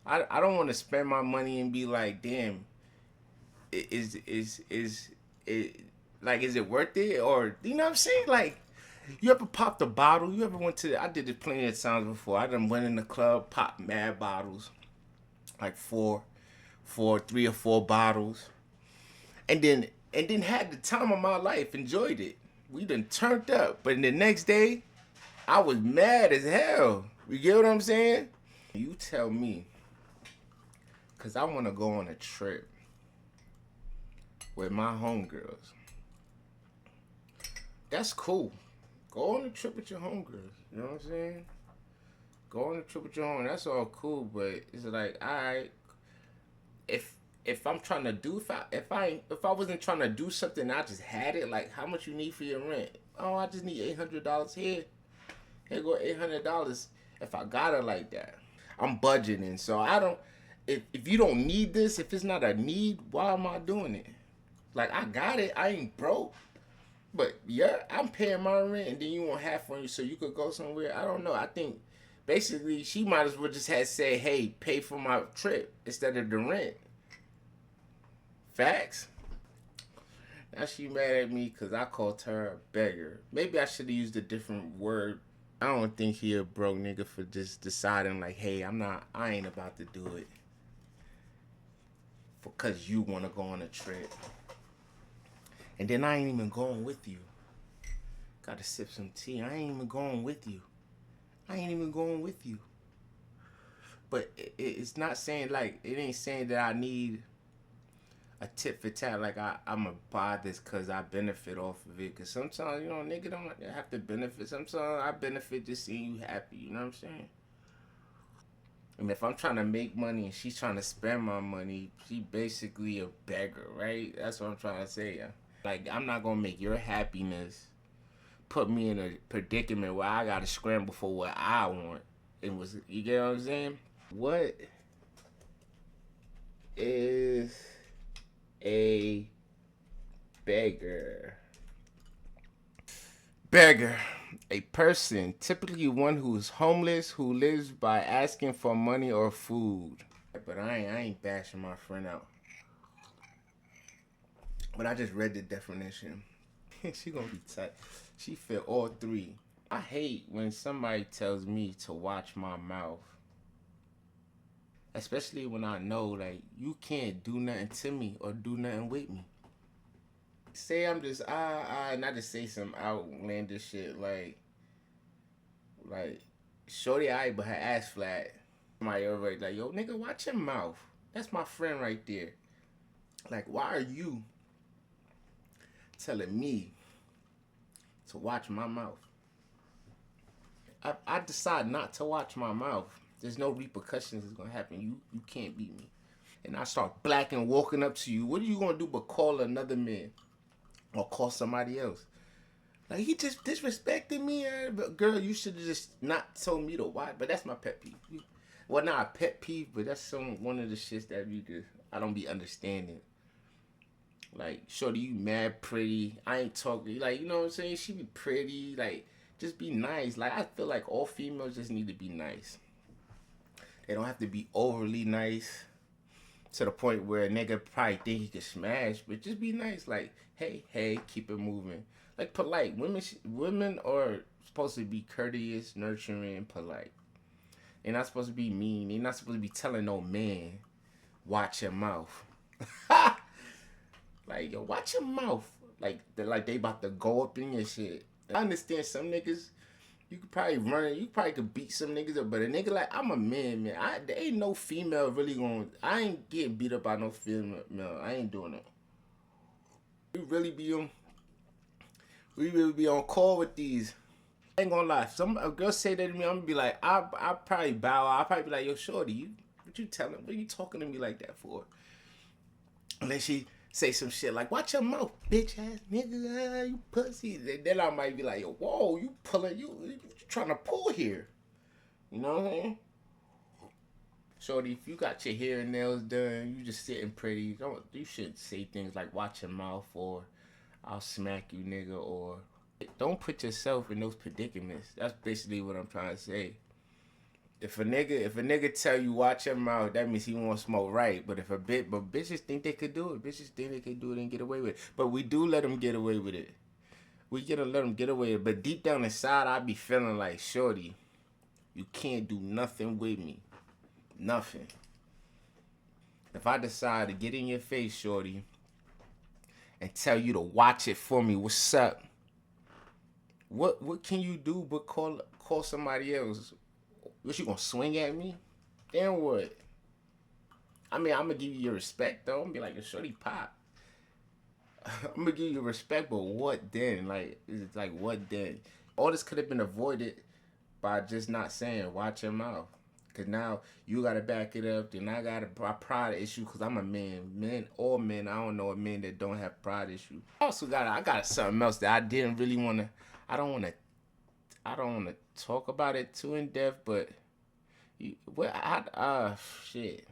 I don't want to spend my money and be like, damn, is it like, is it worth it? Or you know what I'm saying? Like, you ever popped a bottle? You ever went to? I did it plenty of times before. I done went in the club, popped mad bottles, like three or four bottles, and then had the time of my life. Enjoyed it. We done turned up, but the next day, I was mad as hell. You get what I'm saying? You tell me, cause I want to go on a trip with my homegirls. That's cool. Go on a trip with your homegirls. You know what I'm saying? Go on a trip with your home. That's all cool, but it's like, alright, if I'm trying to do if I wasn't trying to do something, I just had it. Like, how much you need for your rent? Oh, I just need $800 here. Here go $800. If I got it like that, I'm budgeting. So I don't. If you don't need this, if it's not a need, why am I doing it? Like, I got it. I ain't broke. But yeah, I'm paying my rent, and then you want half on you so you could go somewhere. I don't know. I think basically she might as well just have said, "Hey, pay for my trip instead of the rent." Facts. Now she mad at me because I called her a beggar. Maybe I should have used a different word. I don't think he a broke nigga for just deciding like, "Hey, I ain't about to do it because you want to go on a trip." And then I ain't even going with you. Gotta sip some tea. I ain't even going with you. I ain't even going with you. But it's not saying, like, it ain't saying that I need a tit for tat. Like, I'm gonna buy this because I benefit off of it. Because sometimes, you know, nigga don't have to benefit. Sometimes I benefit just seeing you happy. You know what I'm saying? And if I'm trying to make money and she's trying to spend my money, she basically a beggar, right? That's what I'm trying to say. Yeah. Like, I'm not gonna make your happiness put me in a predicament where I gotta scramble for what I want. It was, you get what I'm saying? What is a beggar? Beggar. A person, typically one who is homeless, who lives by asking for money or food. But I ain't bashing my friend out. But I just read the definition. She gonna be tight. She fit all three. I hate when somebody tells me to watch my mouth. Especially when I know, like, you can't do nothing to me or do nothing with me. Say I'm just not to say some outlandish shit like shorty I but her ass flat. Somebody over like, yo nigga, watch your mouth. That's my friend right there. Like, why are you telling me to watch my mouth? I decide not to watch my mouth. There's no repercussions that's gonna happen. You can't beat me. And I start black and walking up to you. What are you gonna do but call another man or call somebody else? Like, he just disrespected me. But girl, you should have just not told me to watch. But that's my pet peeve. Well, not a pet peeve, but that's one of the shits that I don't be understanding. Like, shorty, you mad pretty. I ain't talking. Like, you know what I'm saying? She be pretty. Like, just be nice. Like, I feel like all females just need to be nice. They don't have to be overly nice to the point where a nigga probably think he could smash, but just be nice. Like, hey, keep it moving. Like, polite. Women are supposed to be courteous, nurturing, polite. They're not supposed to be mean. They're not supposed to be telling no man, watch your mouth. Like, yo, watch your mouth. Like, they about to go up in your shit. I understand some niggas, you could probably run, you probably could beat some niggas up, but a nigga like, I'm a man. There ain't no female really I ain't getting beat up by no female. I ain't doing it. We really be on call with these. I ain't gonna lie. A girl say that to me, I'm gonna be like, I probably bow out. I probably be like, yo, shorty, what you telling? What are you talking to me like that for? Unless she say some shit like, watch your mouth, bitch ass nigga, you pussy. Then I might be like, yo, whoa, you trying to pull here. You know what I'm saying? Shorty, if you got your hair and nails done, you just sitting pretty. You shouldn't say things like watch your mouth or I'll smack you, nigga, or don't put yourself in those predicaments. That's basically what I'm trying to say. If a nigga tell you watch your mouth, that means he won't smoke right. But bitches think they could do it. Bitches think they could do it and get away with it. But we do let them get away with it. We get to let them get away with it. But deep down inside, I be feeling like, shorty, you can't do nothing with me. Nothing. If I decide to get in your face, shorty, and tell you to watch it for me, what's up? What can you do but call somebody else? What, you gonna swing at me? Then what? I mean, I'm gonna give you your respect though. I'm gonna be like, shorty pop. I'm gonna give you respect, but what then? Like, it's like, what then? All this could have been avoided by just not saying, watch your mouth. Cause now you gotta back it up. Then I got a pride issue because I'm a man. All men. I don't know a man that don't have pride issue. I got something else that I didn't really wanna. I don't wanna talk about it too in depth, but shit.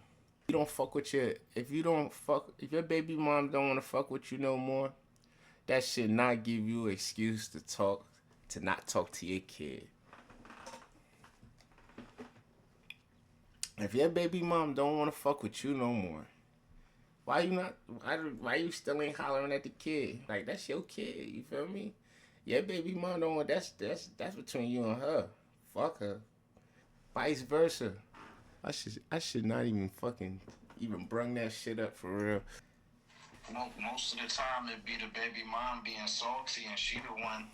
You don't fuck with if your baby mom don't wanna fuck with you no more, that should not give you an excuse to not talk to your kid. If your baby mom don't want to fuck with you no more, why you still ain't hollering at the kid? Like, that's your kid, you feel me? Your baby mom don't want, that's between you and her. Fuck her. Vice versa. I should not even bring that shit up for real. Most of the time it be the baby mom being salty, and she the one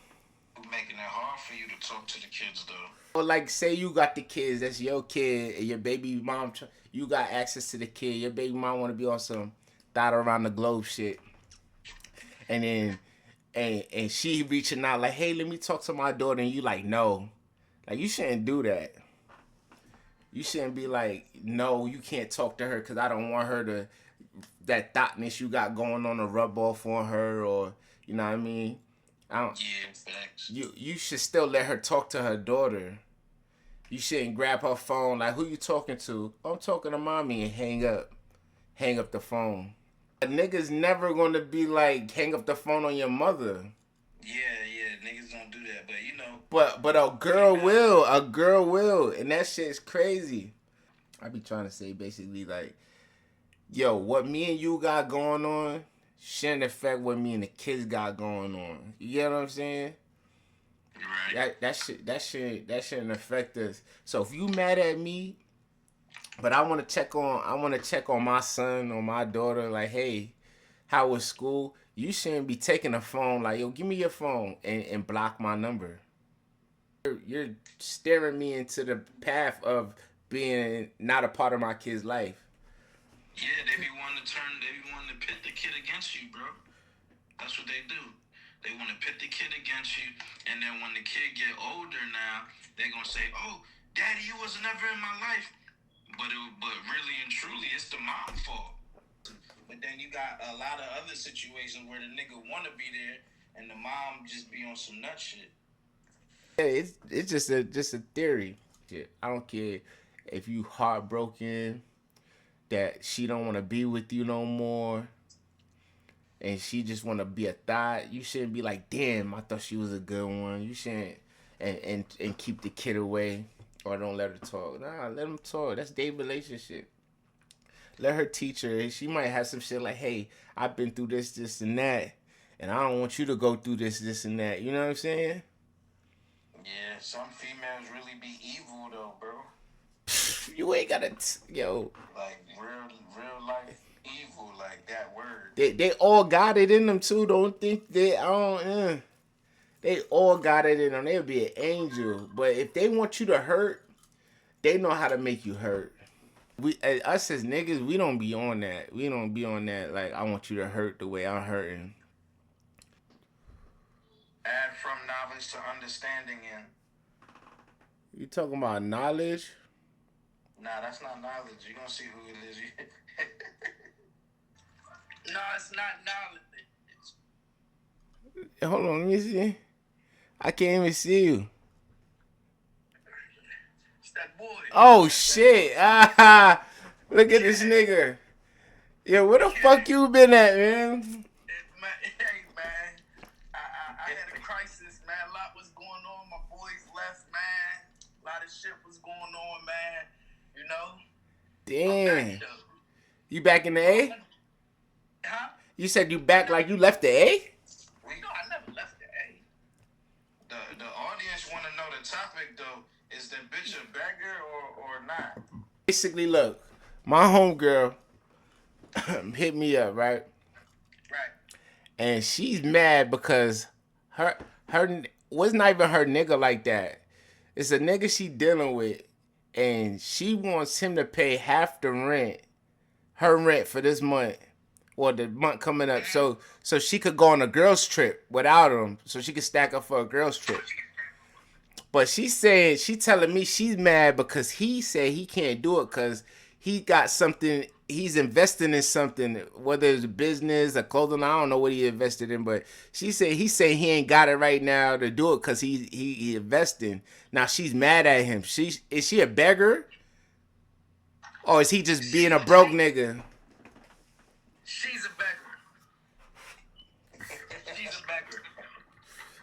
who making it hard for you to talk to the kids though. Or like, say you got the kids, that's your kid, and your baby mom, you got access to the kid. Your baby mom want to be on some dot around the globe shit, and then and she reaching out like, hey, let me talk to my daughter, and you like, no, like, you shouldn't do that. You shouldn't be like, no, you can't talk to her because I don't want her to, that thoughtness you got going on to rub off on her, or, you know what I mean? Yeah, facts. You should still let her talk to her daughter. You shouldn't grab her phone like, who you talking to? Oh, I'm talking to mommy, and hang up the phone. A nigga's never gonna be like, hang up the phone on your mother. Yeah, niggas don't do that, but you know. But a girl will, and that shit's crazy. I be trying to say basically like, yo, what me and you got going on shouldn't affect what me and the kids got going on. You get what I'm saying? Right. That shouldn't affect us. So if you mad at me, but I want to check on my son or my daughter, like, hey, how was school? You shouldn't be taking a phone like, yo, give me your phone and block my number. You're steering me into the path of being not a part of my kid's life. Yeah, they be wanting to pit the kid against you, bro. That's what they do. They want to pit the kid against you, and then when the kid get older now, they're gonna say, oh, daddy, you was never in my life. But really and truly, it's the mom's fault. But then you got a lot of other situations where the nigga want to be there, and the mom just be on some nut shit. Yeah, it's just a theory. I don't care if you heartbroken that she don't want to be with you no more, and she just want to be a thought. You shouldn't be like, damn, I thought she was a good one. You shouldn't and keep the kid away or don't let her talk. Nah, let them talk. That's their relationship. Let her teach her. She might have some shit like, hey, I've been through this, and that, and I don't want you to go through this, and that. You know what I'm saying? Yeah, some females really be evil though, bro. You ain't gotta, yo. Like real life evil, like that word. They all got it in them too. Don't think they don't. They all got it in them. They'll be an angel, but if they want you to hurt, they know how to make you hurt. Us as niggas, we don't be on that. We don't be on that. Like, I want you to hurt the way I'm hurting. Add from knowledge to understanding, and you talking about knowledge? Nah, that's not knowledge. You gonna see who it is. No, it's not knowledge. Hold on, let me see. I can't even see you. It's that boy. Oh shit! Ah, look at this nigga. Yo, where the fuck you been at, man? Hey, man. I had a crisis, man. A lot was going on. My boys left, man. A lot of shit was going on, man. You know, I'm back Damn. though. You back in the A? Huh? You said you back like you left the A? Well, I never left the A. The audience want to know the topic though. Is the bitch a beggar or not? Basically, look, my homegirl hit me up, right? Right. And she's mad because her was not even her nigga like that. It's a nigga she dealing with, and she wants him to pay half the rent, her rent for this month, or the month coming up, so she could go on a girls trip without him, so she could stack up for a girls trip. But she telling me she's mad because he said he can't do it because he got something, he's investing in something, whether it's a business, a clothing, I don't know what he invested in, but he said he ain't got it right now to do it because he investing. Now she's mad at him. Is she a beggar? Or is he just being a broke nigga? She's a beggar. She's a beggar.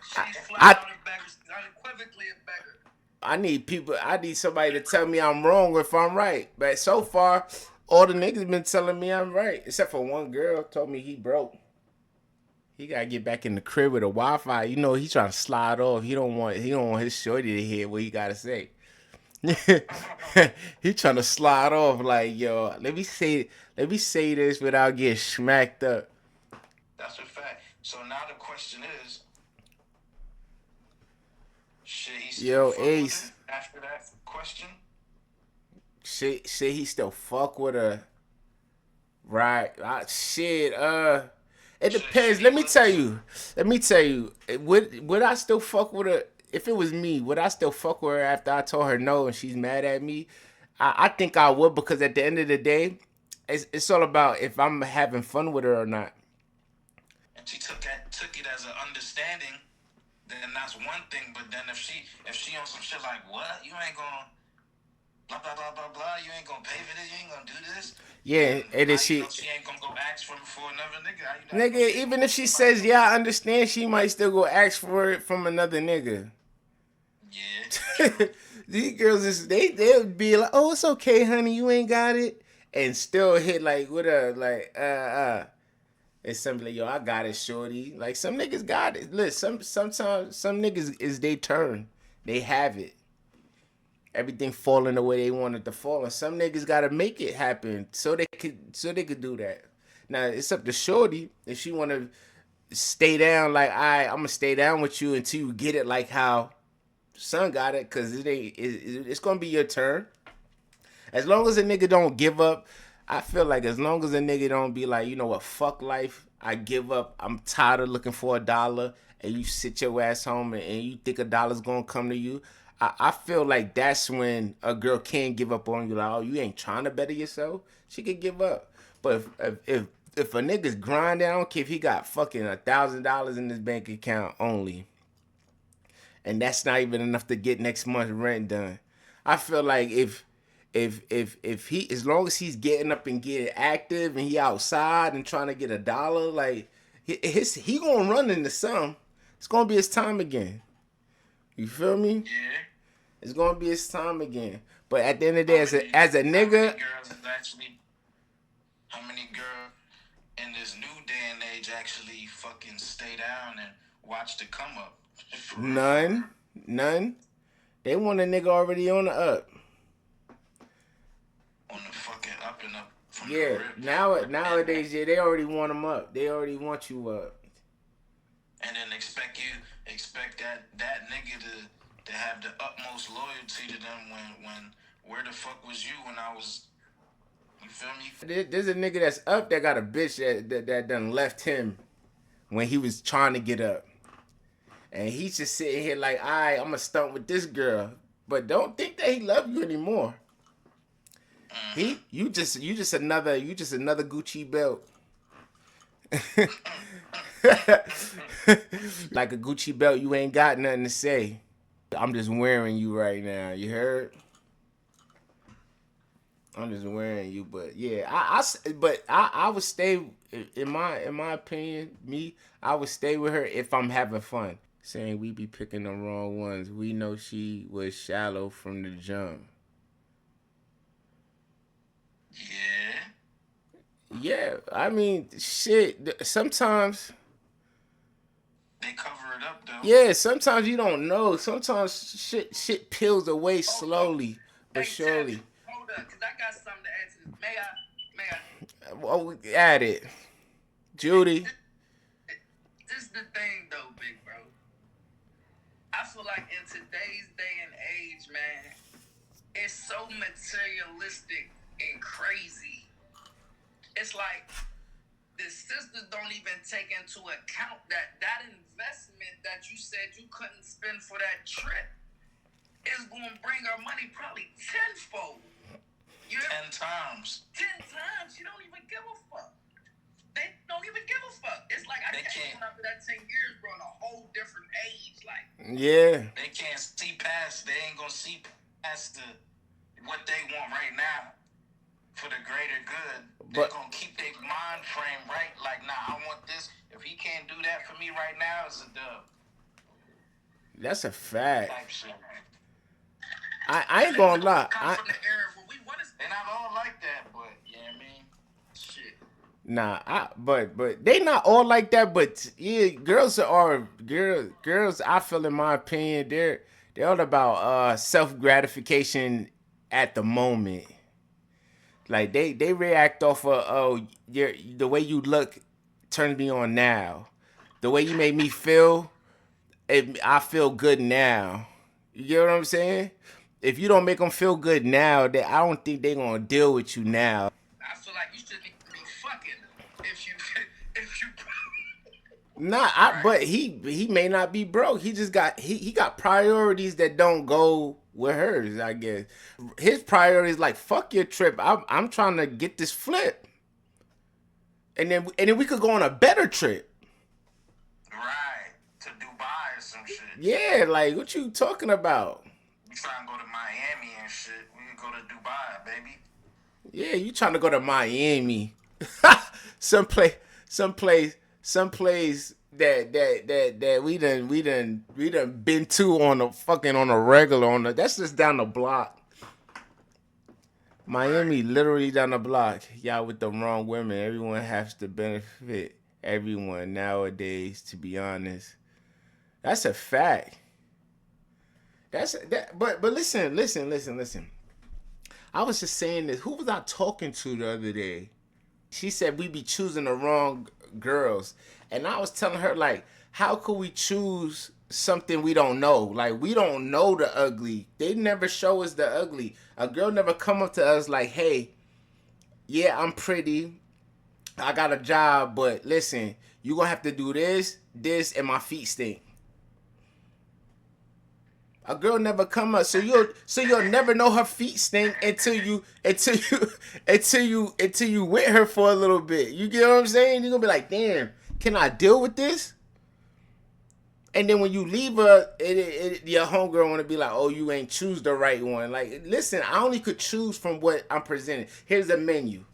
She's flat I out a beggar. Unequivocally a beggar. I need somebody to tell me I'm wrong if I'm right. But so far, all the niggas been telling me I'm right. Except for one girl told me he broke. He gotta get back in the crib with a Wi-Fi. You know, he trying to slide off. He don't want his shorty to hear what he gotta say. He trying to slide off like, yo, let me say this without getting smacked up. That's a fact. So now the question is, should he still fuck Ace. with her after that question? Should he still fuck with her? Right. It depends. Let me tell you. Would I still fuck with her if it was me? Would I still fuck with her after I told her no and she's mad at me? I think I would, because at the end of the day, it's all about if I'm having fun with her or not. And she took it as an understanding, then that's one thing. But then if she on some shit like, what, you ain't gonna blah blah blah blah blah, you ain't gonna pay for this, you ain't gonna do this. Yeah, and then she ain't gonna go ask for another nigga. Nigga, even if she says yeah, I understand, she might still go ask for it from another nigga. Yeah. These girls they'll be like, oh, it's okay, honey, you ain't got it, and still hit like with a like It's something like, yo, I got it, shorty. Like, some niggas got it. Listen, sometimes some niggas is they turn, they have it. Everything falling the way they want it to fall, and some niggas gotta make it happen so they could do that. Now it's up to shorty if she wanna stay down. Like, I'm gonna stay down with you until you get it, like how son got it, cause it's gonna be your turn. As long as a nigga don't give up, I feel like as long as a nigga don't be like, you know what, fuck life, I give up, I'm tired of looking for $1, and you sit your ass home and you think $1's gonna come to you. I feel like that's when a girl can't give up on you. Like, oh, you ain't trying to better yourself. She could give up. But if a nigga's grinding, I don't care if he got fucking $1,000 in his bank account only, and that's not even enough to get next month's rent done. I feel like if he, as long as he's getting up and getting active and he outside and trying to get $1, like he gonna run into some. It's gonna be his time again. You feel me? Yeah. It's gonna be his time again. But at the end of the day, as a nigga, how many girls in this new day and age actually fucking stay down and watch the come up? None. They want a nigga already on the up. On the fucking up and up. Yeah, nowadays, yeah, they already want them up. They already want you up. And then expect that nigga to have the utmost loyalty to them when where the fuck was you when I was, you feel me? There's a nigga that's up that got a bitch that done left him when he was trying to get up. And he's just sitting here like, alright, I'm gonna stunt with this girl. But don't think that he love you anymore. You just another Gucci belt. Like a Gucci belt, you ain't got nothing to say. I'm just wearing you right now. You heard? I'm just wearing you, but yeah, I would stay, in my opinion, I would stay with her if I'm having fun. Saying we be picking the wrong ones. We know she was shallow from the jump. Yeah, I mean, shit. Sometimes, They cover it up though. yeah, sometimes you don't know. Sometimes shit peels away Hold on. slowly but Hey, Tevin, surely. hold up, cause I got something to ask you. May I? May I? Oh, we at it, Judy. This is the thing though, big bro. I feel like in today's day and age, man, it's so materialistic and crazy. It's like the sisters don't even take into account that investment that you said you couldn't spend for that trip is going to bring our money probably tenfold. You 10 times. 10 times. You don't even give a fuck. They don't even give a fuck. It's like I can't come after that 10 years, bro, in a whole different age. Like, Yeah. They can't see past. They ain't gonna see past what they want right now for the greater good. They're gonna keep their mind frame right. Like, nah, I want this. If he can't do that for me right now, it's a dub. That's a fact. Type shit. I ain't gonna lie. They're not all like that, but you know what I mean? Shit. Nah, but they not all like that. But yeah, girls. I feel, in my opinion, they're all about self gratification at the moment. Like they react off of the way you look turns me on now. The way you make me feel, I feel good now. You get what I'm saying? If you don't make them feel good now, I don't think they're gonna deal with you now. I feel like you should be fucking if you. Nah, but he may not be broke. He just got he got priorities that don't go with hers. I guess his priority is like, fuck your trip. I'm trying to get this flip, and then we could go on a better trip. Right, to Dubai or some shit. Yeah, like what you talking about? You trying to go to Miami and shit? We can go to Dubai, baby. Yeah, you trying to go to Miami? someplace that we done been to on a regular that's just down the block. Miami, literally down the block. Y'all with the wrong women. Everyone has to benefit everyone nowadays. To be honest, that's a fact. But listen. I was just saying this. Who was I talking to the other day? She said we be choosing the wrong girls. And I was telling her, like, how could we choose something we don't know? Like, we don't know the ugly. They never show us the ugly. A girl never come up to us like, hey, yeah, I'm pretty. I got a job, but listen, you gonna have to do this, and my feet stink. A girl never come up, so you'll never know her feet stink until you with her for a little bit. You get what I'm saying? You're gonna be like, damn, can I deal with this? And then when you leave her, your homegirl want to be like, oh, you ain't choose the right one. Like, listen, I only could choose from what I'm presenting. Here's a menu.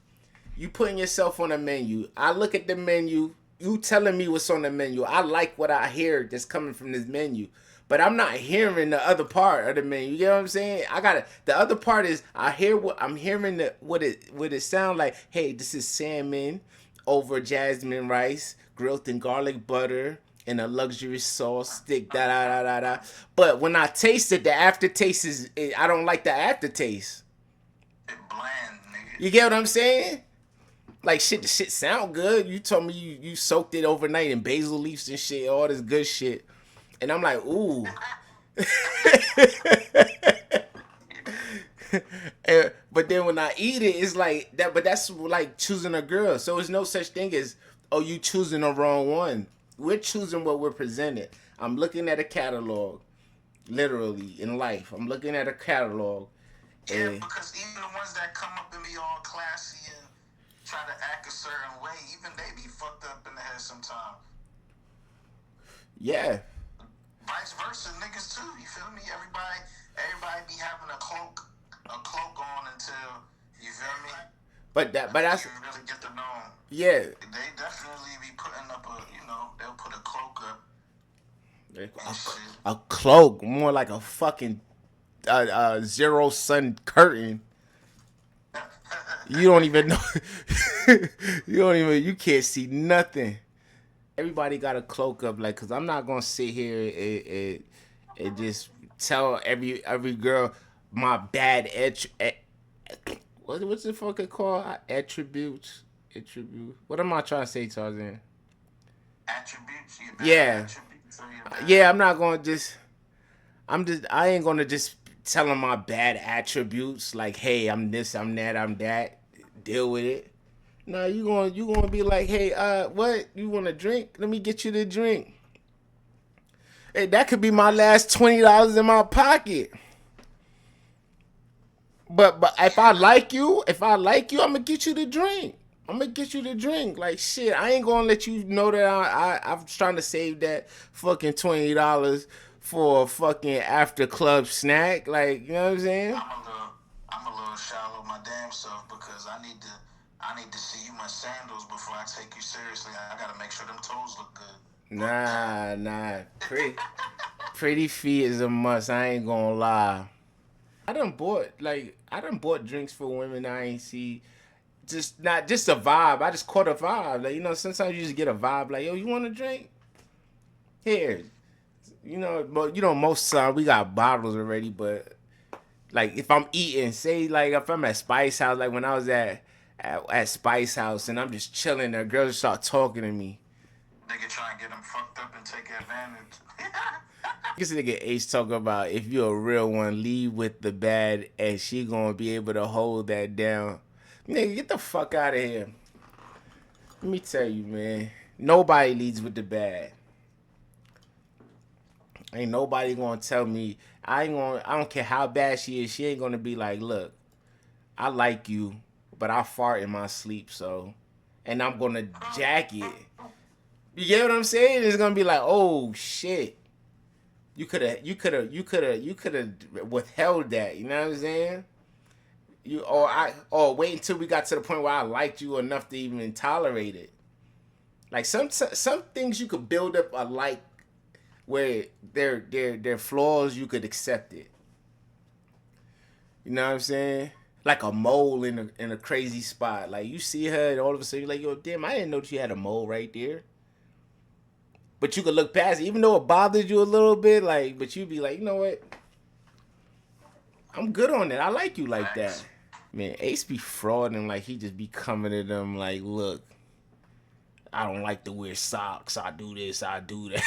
You putting yourself on a menu. I look at the menu. You telling me what's on the menu. I like what I hear that's coming from this menu. But I'm not hearing the other part of the menu. You know what I'm saying? The other part is I hear what I'm hearing. What it sound like. Hey, this is salmon over jasmine rice, grilled in garlic butter, and a luxury sauce stick. Da da da da da. But when I taste it, the aftertaste I don't like the aftertaste. It bland, nigga. You get what I'm saying? Like the shit sound good. You told me you soaked it overnight in basil leaves and shit, all this good shit. And I'm like, ooh. But then when I eat it, it's like that. But that's like choosing a girl. So there's no such thing as, oh, you choosing the wrong one. We're choosing what we're presented. I'm looking at a catalog, literally in life. I'm looking at a catalog. Yeah, because even the ones that come up and be all classy and try to act a certain way, even they be fucked up in the head sometimes. Yeah. Vice versa, niggas too. You feel me? Everybody be having a cloak on until you feel me. But that's you really get to know them. Yeah. They definitely be putting up they'll put a cloak up. A cloak, more like a fucking zero sun curtain. You don't even know. You can't see nothing. Everybody got a cloak up, like, cause I'm not gonna sit here and just tell every girl my bad what's it fucking called? Attributes. Attribute. What am I trying to say, Tarzan? Attributes, your bad Yeah, attributes or your bad. yeah. I'm not gonna just. I ain't gonna just tell them my bad attributes. Like, hey, I'm this, I'm that, I'm that. Deal with it. No, you gonna be like, hey, what? You want a drink? Let me get you the drink. Hey, that could be my last $20 in my pocket. But if I like you, I'm gonna get you the drink. I'm gonna get you the drink. Like shit, I ain't gonna let you know that I'm trying to save that fucking $20 for a fucking after club snack. Like, you know what I'm saying? I'm a little shallow my damn self because I need to see you my sandals before I take you seriously. I gotta make sure them toes look good. Nah. Pretty feet is a must. I ain't gonna lie. I done bought drinks for women I ain't see. Just not just a vibe. I just caught a vibe. Like, you know, sometimes you just get a vibe. Like, yo, you want a drink? Here, you know. But you know, most time we got bottles already. But like, if I'm eating, say like if I'm at Spice House, like when I was at Spice House and I'm just chilling, there girls start talking to me. Nigga try and get them fucked up and take advantage. This nigga Ace talk about if you're a real one, leave with the bad, and she gonna be able to hold that down. Nigga, get the fuck out of here. Let me tell you, man. Nobody leads with the bad. Ain't nobody gonna tell me. I don't care how bad she is. She ain't gonna be like, look, I like you, but I fart in my sleep, so, and I'm gonna jack it. You get what I'm saying? It's gonna be like, oh shit. You could have withheld that. You know what I'm saying? Or wait until we got to the point where I liked you enough to even tolerate it. Like some things you could build up a like where they're flaws, you could accept it. You know what I'm saying? Like a mole in a crazy spot. Like you see her and all of a sudden you're like, yo, damn, I didn't know she had a mole right there. But you could look past it, even though it bothers you a little bit, like, but you'd be like, you know what? I'm good on it. I like you like that. Man, Ace be frauding, like he just be coming to them like, look, I don't like to wear socks. I do this, I do that.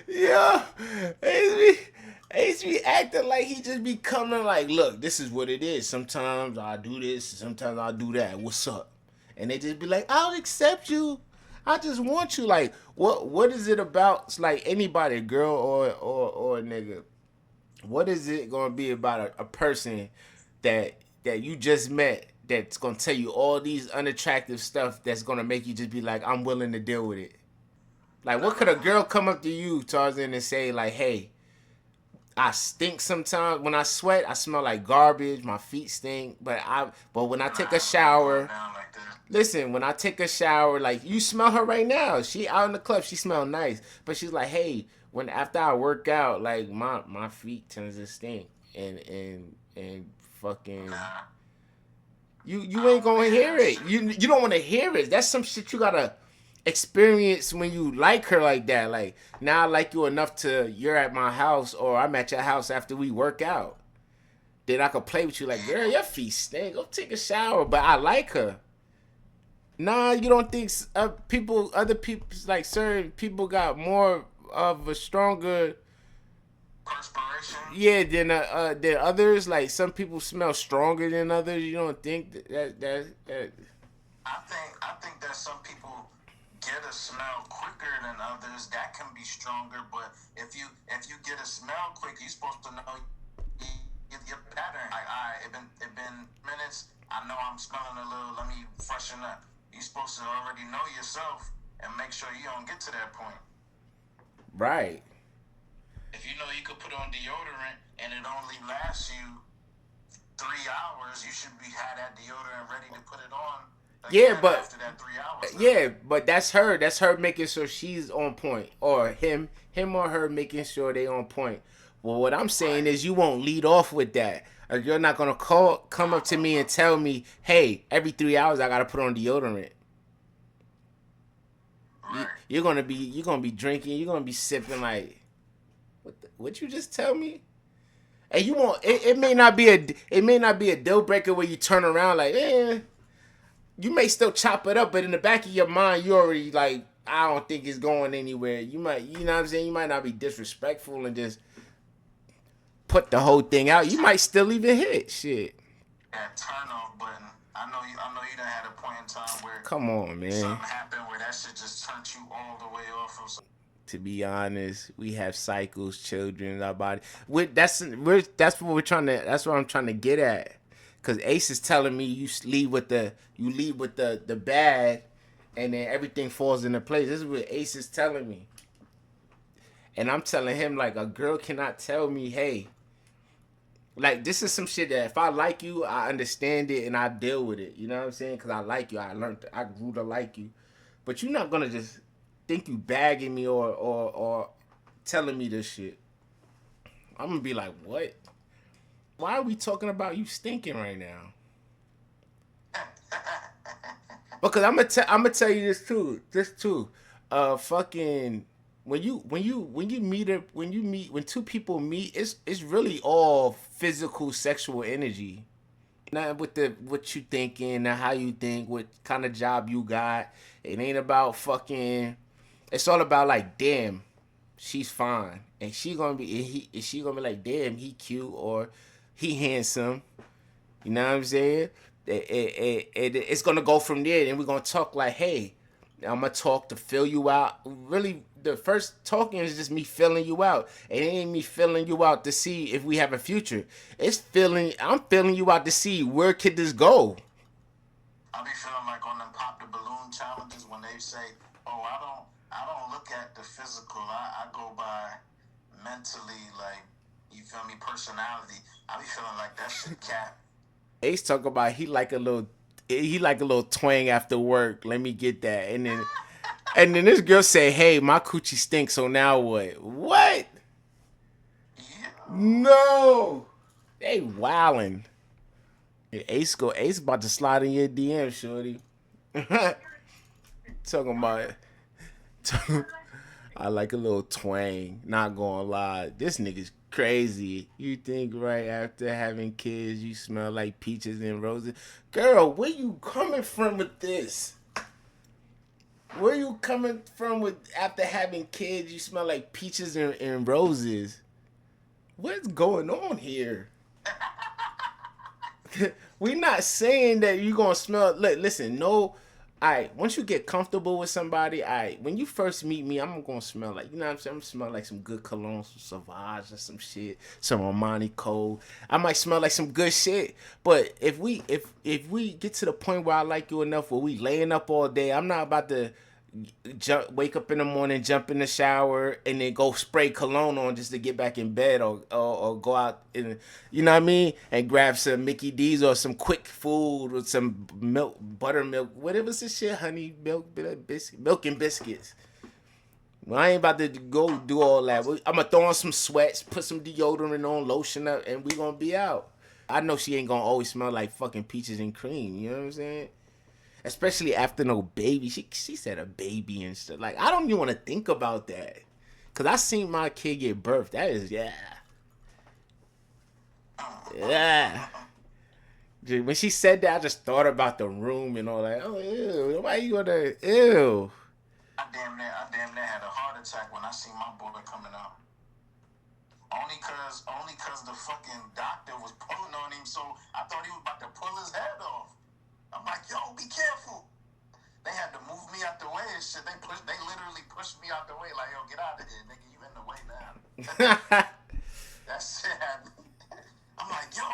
Yeah. Ace be acting like he just be coming like, look, this is what it is. Sometimes I do this, sometimes I do that. What's up? And they just be like, I'll accept you. I just want you. Like, what is it about? It's like anybody, girl or a nigga. What is it gonna be about a person that you just met that's gonna tell you all these unattractive stuff that's gonna make you just be like, I'm willing to deal with it? Like, what could a girl come up to you, Tarzan, and say like, hey, I stink sometimes. When I sweat, I smell like garbage. My feet stink. But when I take a shower, listen, when I take a shower, like you smell her right now. She out in the club, she smell nice. But she's like, hey, when after I work out, like my feet tends to stink. And fucking you ain't gonna hear it. You don't wanna hear it. That's some shit you gotta experience when you like her like that. Like, now I like you enough to you're at my house or I'm at your house after we work out. Then I could play with you like, girl, your feet stink. Go take a shower. But I like her. Nah, you don't think other people, like certain people got more of a stronger Perspiration. yeah than others. Like some people smell stronger than others. You don't think that I think that some people get a smell quicker than others. That can be stronger, but if you get a smell quick, you're supposed to know your pattern. Like, all right, it been minutes. I know I'm smelling a little. Let me freshen up. You're supposed to already know yourself and make sure you don't get to that point. right. If you know you could put on deodorant and it only lasts you 3 hours, you should have that deodorant ready to put it on. Yeah, but after that 3 hours. yeah, but that's her. That's her making sure she's on point, or him or her making sure they on point. Well, what I'm saying is you won't lead off with that. Or you're not gonna come up to me and tell me, hey, every 3 hours I gotta put on deodorant. Right. You're gonna be drinking. You're gonna be sipping like, what you just tell me? And you won't. It may not be a deal breaker where you turn around like, you may still chop it up, but in the back of your mind, you already like, I don't think it's going anywhere. You might, you know what I'm saying? You might not be disrespectful and just put the whole thing out. You might still even hit shit. That turn off button. I know you done had a point in time where Come on, man. something happened where that shit just turned you all the way off of something. To be honest, we have cycles, children, our body. That's what we're trying to. That's what I'm trying to get at. Cause Ace is telling me you leave with the bad, and then everything falls into place. This is what Ace is telling me, and I'm telling him like a girl cannot tell me, hey, like this is some shit that if I like you, I understand it and I deal with it. You know what I'm saying? Cause I like you, I grew to like you, but you're not gonna just think you bagging me or telling me this shit. I'm gonna be like, what? Why are we talking about you stinking right now? Because I'm gonna tell you this too. Fucking when two people meet, it's really all physical sexual energy. Not with what you thinking, how you think, what kind of job you got. It ain't about fucking. It's all about like, damn, she's fine, and she gonna be like, damn, he cute or he handsome. You know what I'm saying? It's gonna go from there, and we're gonna talk like, hey, I'm gonna talk to fill you out. Really, the first talking is just me filling you out. It ain't me filling you out to see if we have a future. I'm filling you out to see where could this go. I be feeling like on them pop the balloon challenges when they say, "Oh, I don't look at the physical. I go by mentally, like you feel me, personality." I be feeling like that shit cap. Ace talk about he like a little twang after work. Let me get that, and then this girl say, "Hey, my coochie stinks. So now what? What? Yeah. No, they wildin'." Ace about to slide in your DM, shorty. Talking about it. I like a little twang. Not gonna lie, this nigga's crazy. You think right after having kids you smell like peaches and roses? Girl, where you coming from with this? Where you coming from with after having kids you smell like peaches and roses? What's going on here? We not saying that you gonna smell. Look, listen, no. Alright, once you get comfortable with somebody, alright, when you first meet me, I'm gonna smell like, you know what I'm saying? I'm gonna smell like some good cologne, some Sauvage or some shit, some Armani Code. I might smell like some good shit. But if we get to the point where I like you enough where we laying up all day, I'm not about to wake up in the morning, jump in the shower, and then go spray cologne on just to get back in bed or go out and, you know what I mean, and grab some Mickey D's or some quick food with some milk, buttermilk, whatever's this shit, honey, milk and biscuits. Well, I ain't about to go do all that. I'm gonna throw on some sweats, put some deodorant on, lotion up, and we gonna be out. I know she ain't gonna always smell like fucking peaches and cream. You know what I'm saying? Especially after no baby. She said a baby and stuff. Like, I don't even want to think about that. Because I seen my kid get birthed. That is, yeah. Yeah. When she said that, I just thought about the room and all that. Oh, ew. Why you gonna, ew. I damn near had a heart attack when I seen my boy coming out. Only cause the fucking doctor was pulling on him, so I thought he was about to pull his head off. I'm like, yo, be careful. They had to move me out the way and shit. They literally pushed me out the way. Like, yo, get out of here, nigga. You in the way now. That shit happened. I'm like, yo,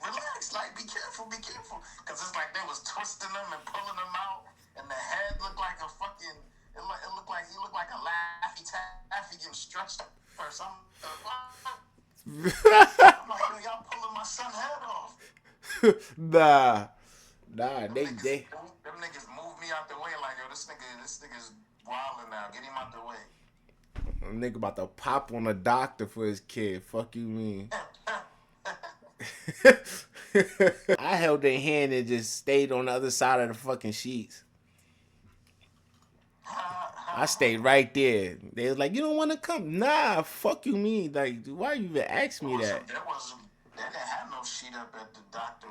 relax. Like, be careful. Because it's like they was twisting them and pulling them out. And the head looked like a fucking, he looked like a Laffy Taffy getting stretched or something. I'm like, yo, y'all pulling my son's head off. Nah, them niggas moved me out the way like, yo, this nigga's wilding now. Get him out the way. A nigga about to pop on a doctor for his kid. Fuck you mean? I held their hand and just stayed on the other side of the fucking sheets. I stayed right there. They was like, "You don't want to come?" Nah, fuck you mean? Like, why you even ask me that? They didn't have no sheet up at the doctor.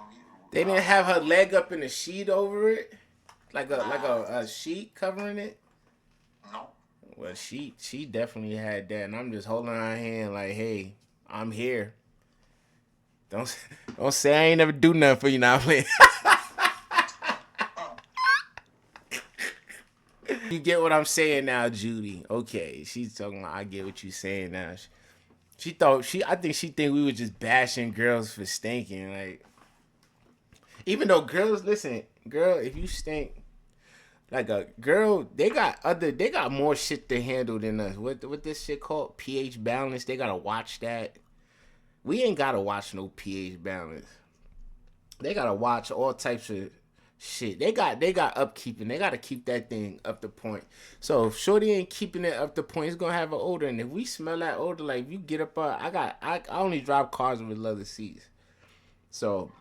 They didn't have her leg up in a sheet over it, like a sheet covering it. Nope. Well, she definitely had that, and I'm just holding her hand like, "Hey, I'm here. Don't say I ain't never do nothing for you now, please." You get what I'm saying now, Judy? Okay, she's talking about I get what you saying now. I think she think we were just bashing girls for stinking. Like, even though girls, listen, girl, if you stink, like a girl, they got more shit to handle than us. What this shit called? pH balance. They gotta watch that. We ain't gotta watch no pH balance. They gotta watch all types of shit. They got upkeeping. They gotta keep that thing up to point. So if Shorty ain't keeping it up to point, it's gonna have an odor. And if we smell that odor, like if you get up, I only drive cars with leather seats. So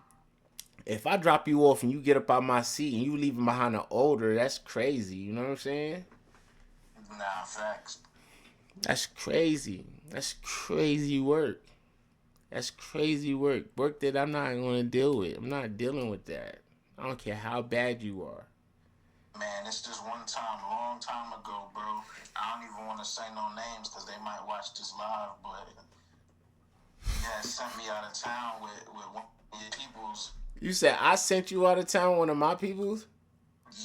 if I drop you off and you get up out my seat and you leaving behind an odor, that's crazy. You know what I'm saying? Nah, facts. That's crazy. That's crazy work. That's crazy work. Work that I'm not going to deal with. I'm not dealing with that. I don't care how bad you are. Man, it's just one time, a long time ago, bro. I don't even want to say no names because they might watch this live, but you guys sent me out of town with one of your peoples. You said I sent you out of town, one of my peoples?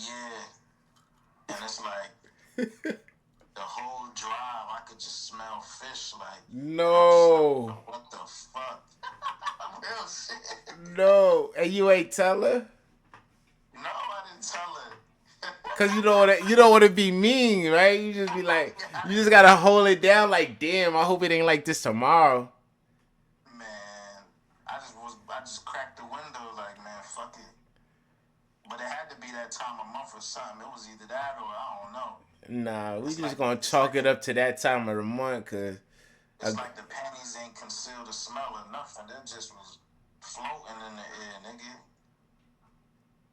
Yeah. And it's like, the whole drive, I could just smell fish. Like, no. Like, what the fuck? Real shit. No. And you ain't tell her? No, I didn't tell her. Cause you don't want to be mean, right? You just be like, you just gotta hold it down. Like, damn, I hope it ain't like this tomorrow. Man, I just cracked the window. Like, man, fuck it. But it had to be that time of month or something. It was either that or I don't know. Nah, we just gonna chalk it up to that time of the month, cause it's like the panties ain't concealed the smell or nothing. It just was floating in the air, nigga.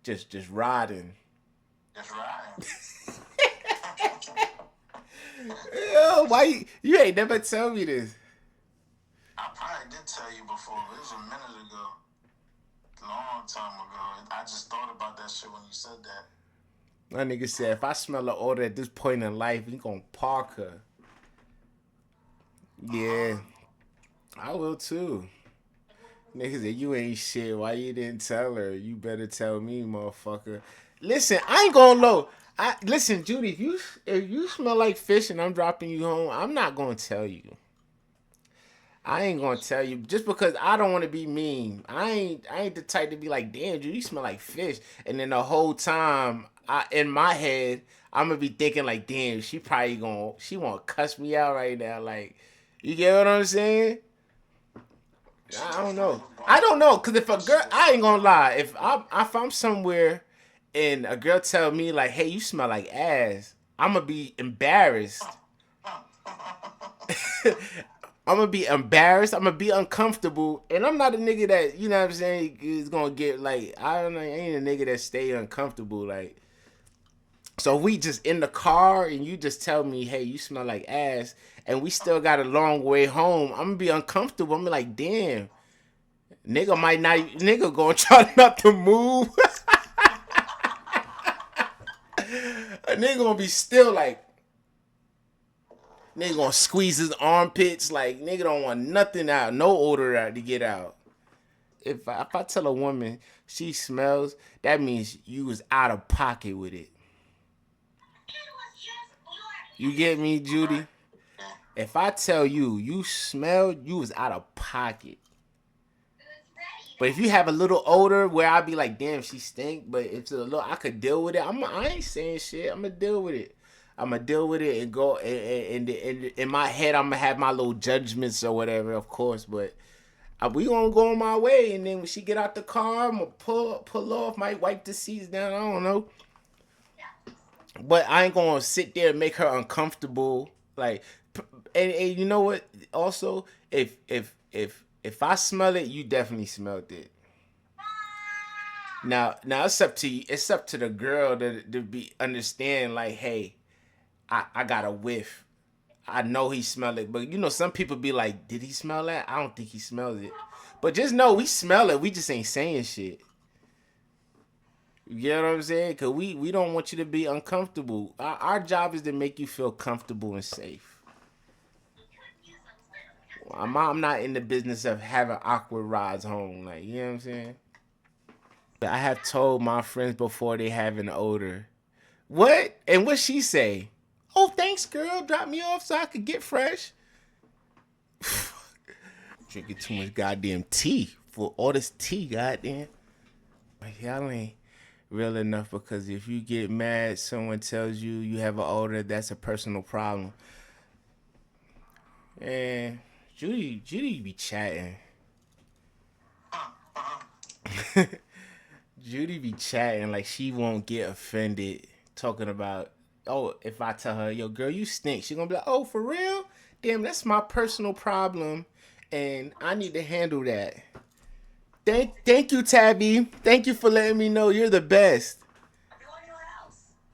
Just riding. Just riding. Yo, why you ain't never tell me this? I probably did tell you before, but it was a minute ago. Long time ago. I just thought about that shit when you said that. My nigga said, if I smell an odor at this point in life, we gonna park her. Yeah. I will too. Nigga said, you ain't shit. Why you didn't tell her? You better tell me, motherfucker. Listen, I ain't gonna low. Listen, Judy, if you smell like fish and I'm dropping you home, I'm not gonna tell you. I ain't gonna tell you just because I don't want to be mean. I ain't the type to be like, damn, dude, you smell like fish. And then the whole time, in my head, I'm gonna be thinking like, damn, she won't cuss me out right now. Like, you get what I'm saying? I don't know, cause if a girl, I ain't gonna lie, if I'm somewhere and a girl tell me like, hey, you smell like ass, I'm gonna be embarrassed. I'm gonna be embarrassed. I'm gonna be uncomfortable, and I'm not a nigga that, you know what I'm saying, is gonna get like, I don't know, I ain't a nigga that stay uncomfortable. Like, so we just in the car and you just tell me, hey, you smell like ass, and we still got a long way home. I'm gonna be uncomfortable. I'm gonna be like, damn, nigga gonna try not to move. A nigga gonna be still like. Nigga gonna squeeze his armpits like nigga don't want nothing out, no odor out to get out. If I tell a woman she smells, that means you was out of pocket with it. You get me, Judy? If I tell you smell, you was out of pocket. But if you have a little odor where I be like, damn, she stink, but if it's a little, I could deal with it. I ain't saying shit. I'm gonna deal with it. I'm gonna deal with it and go. And in my head, I'm gonna have my little judgments or whatever, of course. But we gonna go on my way. And then when she get out the car, I'm gonna pull off, might wipe the seats down. I don't know. But I ain't gonna sit there and make her uncomfortable. Like, And you know what? Also, if I smell it, you definitely smelled it. Now it's up to you. It's up to the girl to be understand. Like, hey, I got a whiff. I know he smelled it, but you know some people be like, did he smell that? I don't think he smelled it. But just know we smell it. We just ain't saying shit. You get what I'm saying? Cause we don't want you to be uncomfortable. Our job is to make you feel comfortable and safe. I'm not in the business of having awkward rides home. Like, you know what I'm saying? I have told my friends before they have an odor. What? And what she say? Oh, thanks, girl. Drop me off so I could get fresh. Drinking too much goddamn tea for all this tea, goddamn. Like, y'all ain't real enough because if you get mad, someone tells you you have an odor, that's a personal problem. And Judy be chatting. Judy be chatting like she won't get offended talking about, oh, if I tell her, yo, girl, you stink, she gonna be like, oh, for real? Damn, that's my personal problem and I need to handle that. Thank you, Tabby. Thank you for letting me know you're the best.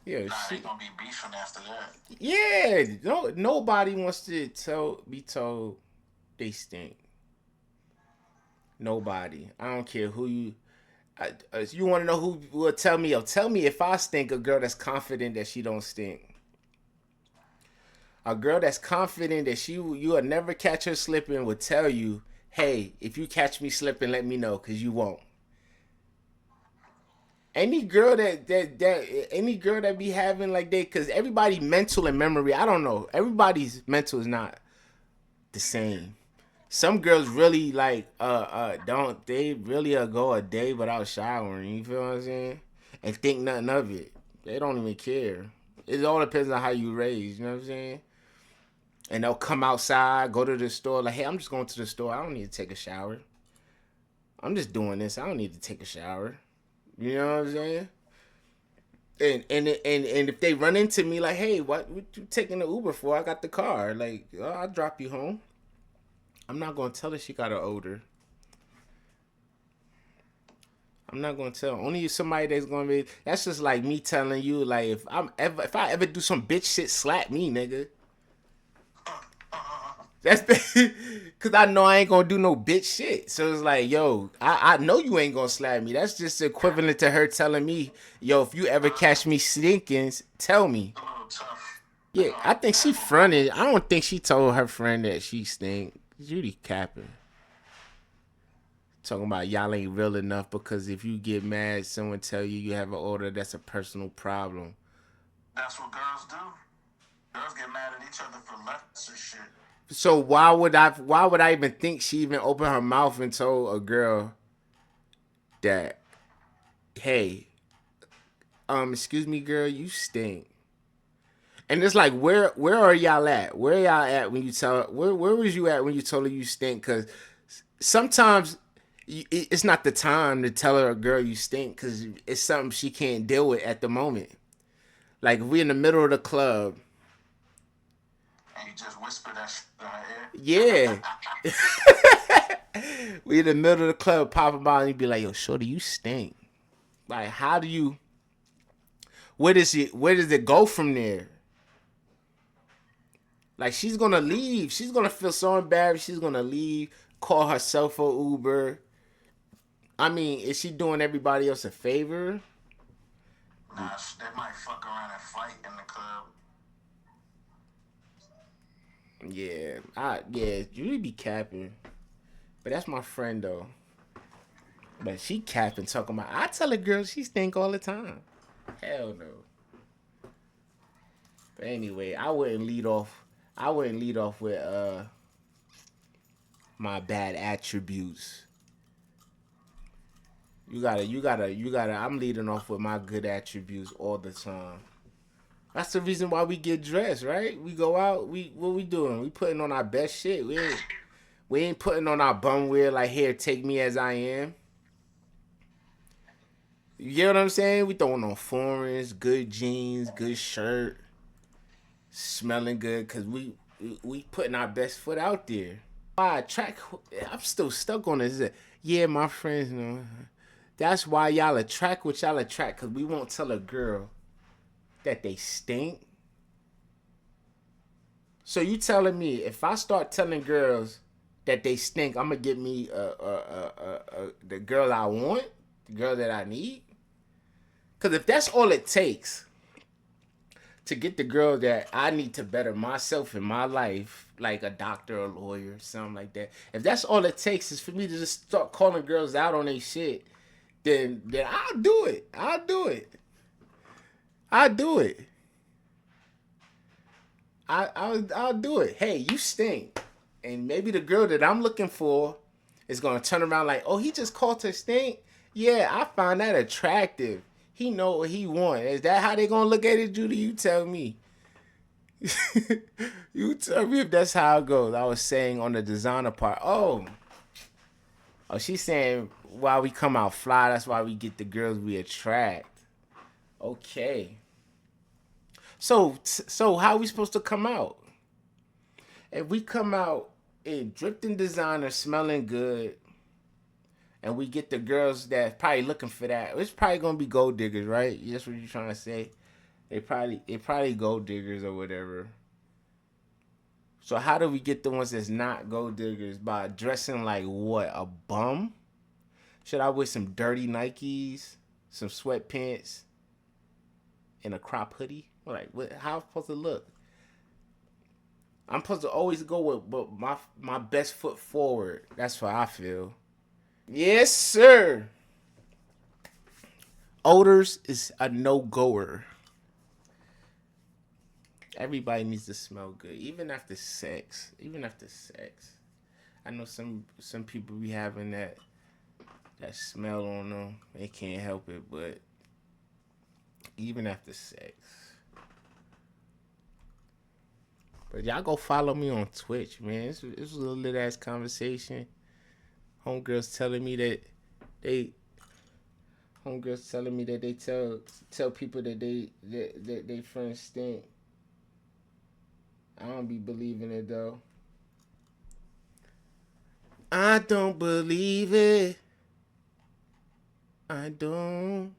Yeah, They gonna be beefing after that. Yeah, nobody wants to be told they stink. Nobody. I don't care who you. You want to know who will tell me? Tell me if I stink. A girl that's confident that she don't stink. A girl that's confident that you will never catch her slipping will tell you, hey, if you catch me slipping, let me know, cause you won't. Any girl that any girl that be having like they, cause everybody mental and memory, I don't know. Everybody's mental is not the same. Some girls really like don't they really go a day without showering, you feel what I'm saying? And think nothing of it. They don't even care. It all depends on how you raised, you know what I'm saying? And they'll come outside, go to the store, like, hey, I'm just going to the store. I don't need to take a shower. I'm just doing this. I don't need to take a shower. You know what I'm saying? And if they run into me like, hey, what you taking the Uber for? I got the car. Like, oh, I'll drop you home. I'm not gonna tell her she got an odor. I'm not gonna tell. Only somebody that's gonna be. That's just like me telling you, like, if I ever do some bitch shit, slap me, nigga. That's because I know I ain't gonna do no bitch shit. So it's like, yo, I know you ain't gonna slap me. That's just equivalent to her telling me, yo, if you ever catch me stinking, tell me. Yeah, I think she fronted. I don't think she told her friend that she stink. Judy capping. Talking about y'all ain't real enough because if you get mad, someone tell you you have an odor, that's a personal problem. That's what girls do. Girls get mad at each other for lesser shit. So why would I even think she even opened her mouth and told a girl that, hey, excuse me, girl, you stink. And it's like, where are y'all at? Where y'all at when you tell where was you at when you told her you stink? Because sometimes it's not the time to tell her, girl, you stink, because it's something she can't deal with at the moment. Like if we in the middle of the club. And you just whisper that shit in her ear? Yeah. We in the middle of the club, popping by, and you be like, yo, shorty, you stink. Like, how do you, where does it go from there? Like, she's gonna leave. She's gonna feel so embarrassed. She's gonna leave, call herself a Uber. I mean, is she doing everybody else a favor? Nah, they might fuck around and fight in the club. Yeah, Judy be capping. But that's my friend though. But she capping, talking about, I tell a girl she stink all the time. Hell no. But anyway, I wouldn't lead off with my bad attributes. You gotta. I'm leading off with my good attributes all the time. That's the reason why we get dressed, right? We go out. What we doing? We putting on our best shit. We ain't putting on our bum wear like, here, take me as I am. You get what I'm saying? We throwing on foreigns, good jeans, good shirt, smelling good, cause we putting our best foot out there. I attract. I'm still stuck on this. Yeah, my friends know. That's why y'all attract what y'all attract, because we won't tell a girl that they stink. So you telling me if I start telling girls that they stink, I'm gonna get me the girl I want, the girl that I need? Because if that's all it takes to get the girl that I need to better myself in my life, like a doctor, a lawyer, something like that. If that's all it takes is for me to just start calling girls out on their shit, then I'll do it. I'll do it. I'll do it. I'll do it. Hey, you stink. And maybe the girl that I'm looking for is going to turn around like, oh, he just called her stink? Yeah, I find that attractive. He know what he want. Is that how they going to look at it, Judy? You tell me. You tell me if that's how it goes. I was saying on the designer part, oh, she's saying why we come out fly, that's why we get the girls we attract. Okay. So how are we supposed to come out? If we come out in drifting designer, smelling good, and we get the girls that probably looking for that, it's probably gonna be gold diggers, right? That's what you're trying to say. They probably gold diggers or whatever. So how do we get the ones that's not gold diggers? By dressing like what? A bum? Should I wear some dirty Nikes, some sweatpants, and a crop hoodie? Like, how am I supposed to look? I'm supposed to always go with my best foot forward. That's what I feel. Yes, sir. Odors is a no-goer. Everybody needs to smell good, even after sex. I know some people be having that smell on them. They can't help it, but even after sex. But y'all go follow me on Twitch, man. It's a little lit ass conversation. Homegirls telling me that they tell people that they friends stink. I don't be believing it though. I don't believe it. I don't.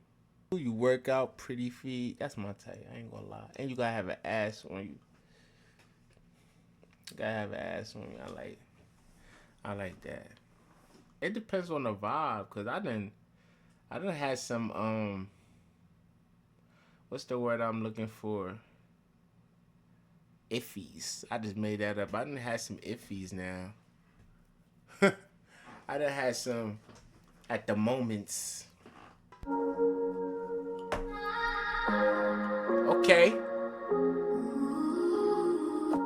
You work out, pretty feet. That's my type. I ain't gonna lie. And you gotta have an ass on you. I like that. It depends on the vibe, cause I done had some what's the word I'm looking for? Iffies. I just made that up. I done had some iffies now. I done had some at the moments. Okay.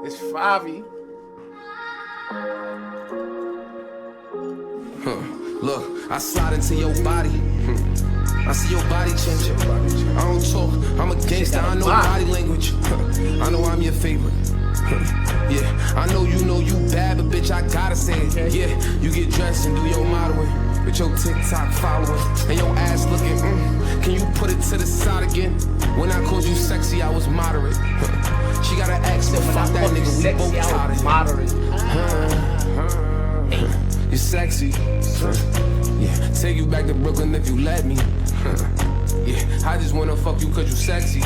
It's Favi. Look, I slide into your body. I see your body changing. I don't talk, I'm a gangster, I know body language. I know I'm your favorite. Yeah, I know you bad, but bitch, I gotta say it. Yeah, you get dressed and do your modeling with your TikTok following and your ass looking. Can you put it to the side again? When I called you sexy, I was moderate. She gotta ask me, fuck that nigga, we both tired of moderate. You're sexy. Yeah, take you back to Brooklyn if you let me. Yeah, I just wanna fuck you cause you sexy.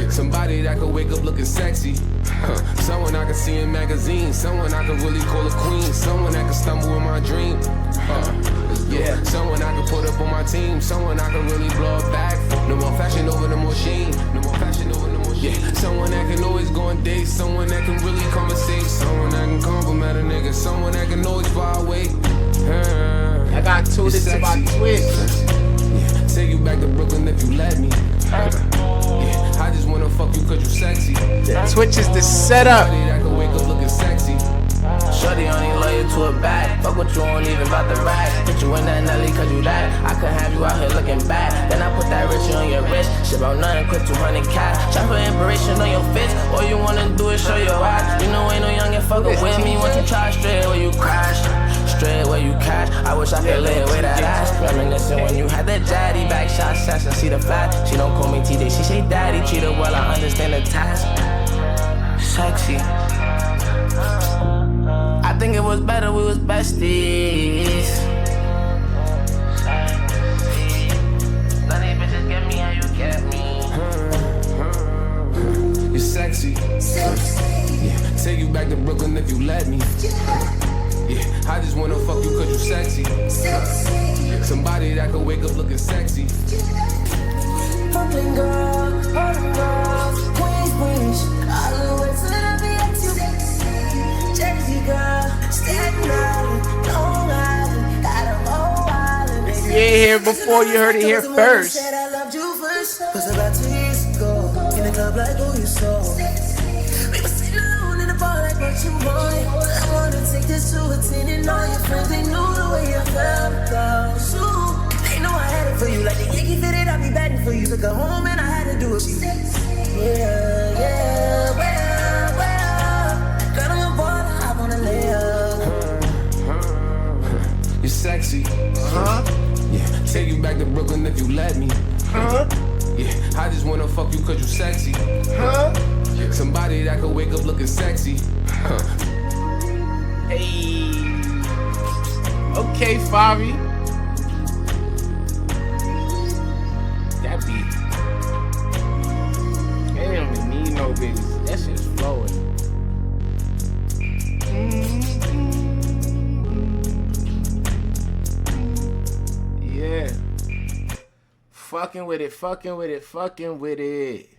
Somebody that could wake up looking sexy. Someone I can see in magazines. Someone I can really call a queen. Someone that can stumble in my dream. Yeah, someone I can put up on my team. Someone I can really blow a bag for. No more fashion over the machine. Yeah, someone that can always go on dates. Someone that can really conversate. Someone that can compliment a nigga. Someone that can always fly away. I got to this about Twitch. Yeah, take you back to Brooklyn if you let me. Yeah, I just wanna fuck you cause you sexy. Twitch is the setup. That can wake up looking sexy. Shorty only loyal to a bag. Fuck what you won't even about the rag. Put you in that Nelly cause you that. I could have you out here looking bad. Then I put that rich on your wrist. Shit about nothing, quit 200 cash. Shop for inspiration on your fist. All you wanna do is show your eyes. You know ain't no youngin' fuckin' with me. Once you try straight where you crash. Straight where you cash. I wish I could lay away that ass. Reminiscing when you had that daddy back shot shots and see the flash. She don't call me TJ, she say daddy. Treat her well, I understand the task. Sexy. I think it was better we was besties. None of these bitches get me how you get me. You're sexy. Yeah, take you back to Brooklyn if you let me. Yeah, I just wanna fuck you cause you sexy. Somebody that could wake up looking sexy. Brooklyn girl, Harlem girl, Queensbridge, all the way to the VX. Jersey girl, Staten Island, Long Island, got a whole island. You ain't here before, you heard it here first. Said I loved you first. Was about 2 years ago. In the club like who you saw. We were sitting alone in the bar like what you want. I wanna take this to a 10 and all your friends, they knew the way I felt about you. They know I had it for you. Like the Yankee fitted, I be batting for you. Took her home and I had to do it. Yeah, yeah, well. Girl, I'm a baller, I wanna lay up. You're sexy. Yeah, take you back to Brooklyn if you let me. Yeah, I just wanna fuck you cause you sexy. Somebody that could wake up looking sexy. Hey. Okay, Fabi. That beat. They don't even need no babies. That shit's flowing. Yeah. Fucking with it, fucking with it, fucking with it.